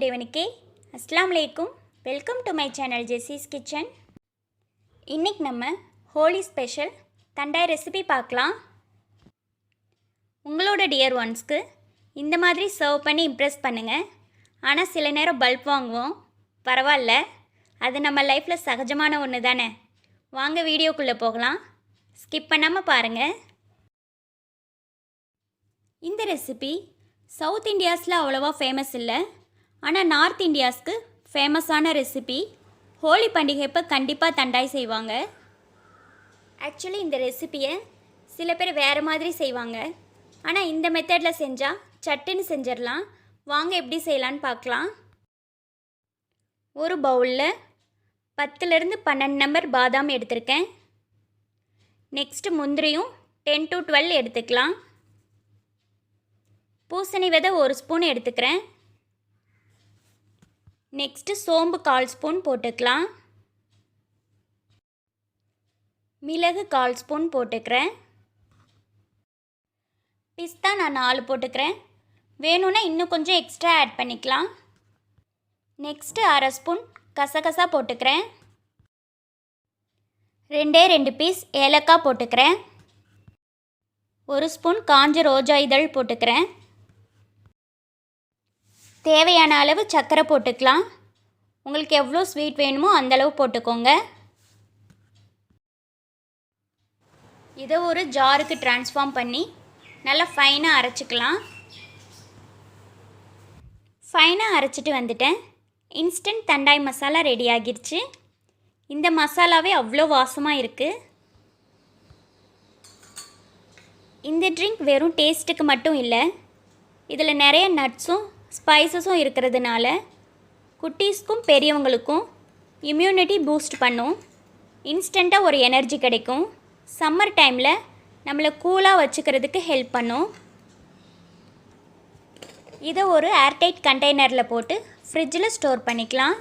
இறைவனுக்கே. அஸ்ஸலாமு அலைக்கும். Welcome to my channel Jesi's kitchen. இன்றைக்கி நம்ம ஹோலி ஸ்பெஷல் தண்டாய் ரெசிபி பார்க்கலாம். உங்களோட டியர் ஒன்ஸ்க்கு இந்த மாதிரி சர்வ் பண்ணி இம்ப்ரெஸ் பண்ணுங்கள். ஆனால் சில நேரம் பல்ப் வாங்குவோம், பரவாயில்ல, அது நம்ம லைஃப்பில் சகஜமான ஒன்று தானே. வாங்க வீடியோக்குள்ளே போகலாம், ஸ்கிப் பண்ணாமல் பாருங்கள். இந்த ரெசிபி சவுத் இந்தியாஸில் அவ்வளோவா ஃபேமஸ் இல்லை, ஆனால் நார்த் இந்தியாஸ்க்கு ஃபேமஸான ரெசிபி. ஹோலி பண்டிகைப்போ கண்டிப்பாக தண்டாய் செய்வாங்க. ஆக்சுவலி இந்த ரெசிப்பியை சில பேர் வேறு மாதிரி செய்வாங்க, ஆனால் இந்த மெத்தடில் செஞ்சால் சட்டுன்னு செஞ்சிடலாம். வாங்க எப்படி செய்யலான்னு பார்க்கலாம். ஒரு பவுலில் 10லேருந்து 12 நம்பர் பாதாம் எடுத்திருக்கேன். நெக்ஸ்ட்டு முந்திரியும் 10 to 12 எடுத்துக்கலாம். பூசணி விதை 1 ஸ்பூன் எடுத்துக்கிறேன். நெக்ஸ்ட்டு சோம்பு 1/4 ஸ்பூன் போட்டுக்கலாம். மிளகு 1/4 ஸ்பூன் போட்டுக்கிறேன். பிஸ்தா நான் 4 போட்டுக்கிறேன். வேணும்னா இன்னும் கொஞ்சம் எக்ஸ்ட்ரா ஆட் பண்ணிக்கலாம். நெக்ஸ்ட்டு 1/2 ஸ்பூன் கசகசா போட்டுக்கிறேன். 2 பீஸ் ஏலக்காய் போட்டுக்கிறேன். 1 ஸ்பூன் காஞ்ச ரோஜா இதழ் போட்டுக்கிறேன். தேவையான அளவு சர்க்கரை போட்டுக்கலாம். உங்களுக்கு எவ்வளோ ஸ்வீட் வேணுமோ அந்தளவு போட்டுக்கோங்க. இதை ஒரு ஜாருக்கு ட்ரான்ஸ்ஃபார்ம் பண்ணி நல்லா ஃபைனாக அரைச்சிக்கலாம். ஃபைனாக அரைச்சிட்டு வந்துட்டேன். இன்ஸ்டன்ட் தண்டாய் மசாலா ரெடி ஆகிடுச்சு. இந்த மசாலாவே அவ்வளோ வாசமாக இருக்குது. இந்த ட்ரிங்க் வெறும் டேஸ்ட்டுக்கு மட்டும் இல்லை, இதில் நிறைய நட்ஸும் ஸ்பைசஸும் இருக்கிறதுனால குட்டீஸ்க்கும் பெரியவங்களுக்கும் இம்யூனிட்டி பூஸ்ட் பண்ணும். இன்ஸ்டண்ட்டாக ஒரு எனர்ஜி கிடைக்கும். சம்மர் டைமில் நம்மளை கூலாக வச்சுக்கிறதுக்கு ஹெல்ப் பண்ணும். இதை ஒரு ஏர்டைட் கண்டெய்னரில் போட்டு ஃப்ரிட்ஜில் ஸ்டோர் பண்ணிக்கலாம்.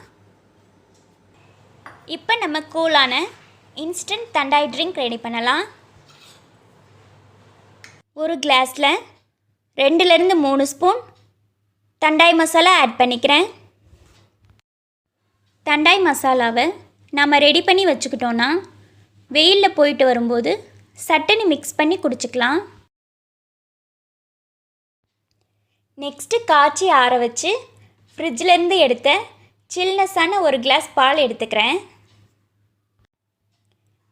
இப்போ நம்ம கூலான இன்ஸ்டன்ட் தண்டாய் ட்ரிங்க் ரெடி பண்ணலாம். ஒரு கிளாஸில் 2லேருந்து 3 ஸ்பூன் தண்டாய் மசாலா ஆட் பண்ணிக்கிறேன். தண்டாய் மசாலாவை நம்ம ரெடி பண்ணி வச்சுக்கிட்டோன்னா வெயிலில் போயிட்டு வரும்போது சட்டுன்னு மிக்ஸ் பண்ணி குடிச்சிக்கலாம். நெக்ஸ்ட்டு காய்ச்சி ஆற வச்சு ஃப்ரிட்ஜிலேருந்து எடுத்த சில்னஸான ஒரு கிளாஸ் பால் எடுத்துக்கிறேன்.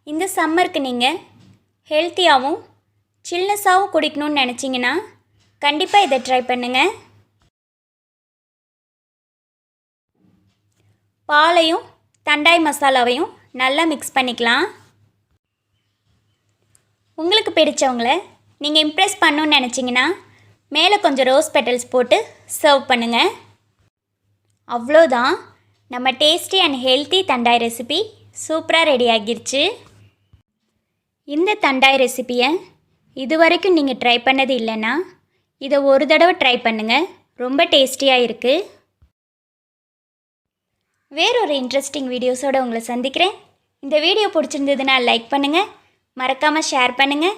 இந்த சம்மருக்கு நீங்கள் ஹெல்த்தியாகவும் சில்னஸாகவும் குடிக்கணும்னு நினச்சிங்கன்னா கண்டிப்பாக இதை ட்ரை பண்ணுங்கள். பாலையும் தண்டாய் மசாலாவையும் நல்லா மிக்ஸ் பண்ணிக்கலாம். உங்களுக்கு பிடிச்சவங்கள நீங்கள் இம்ப்ரெஸ் பண்ணணுன்னு நினச்சிங்கன்னா மேலே கொஞ்சம் ரோஸ் பெட்டல்ஸ் போட்டு சர்வ் பண்ணுங்கள். அவ்வளோதான், நம்ம டேஸ்டி அண்ட் ஹெல்த்தி தண்டாய் ரெசிபி சூப்பராக ரெடி ஆகிருச்சு. இந்த தண்டாய் ரெசிப்பியை இது வரைக்கும் நீங்கள் ட்ரை பண்ணது இல்லைன்னா இதை ஒரு தடவை ட்ரை பண்ணுங்கள். ரொம்ப டேஸ்டியாக இருக்குது. வேறொரு இன்ட்ரெஸ்டிங் வீடியோஸோடு உங்களை சந்திக்கிறேன். இந்த வீடியோ பிடிச்சிருந்ததுன்னா லைக் பண்ணுங்கள், மறக்காமல் ஷேர் பண்ணுங்கள்,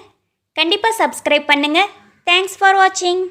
கண்டிப்பாக சப்ஸ்கிரைப் பண்ணுங்கள். தேங்க்ஸ் ஃபார் வாட்சிங்.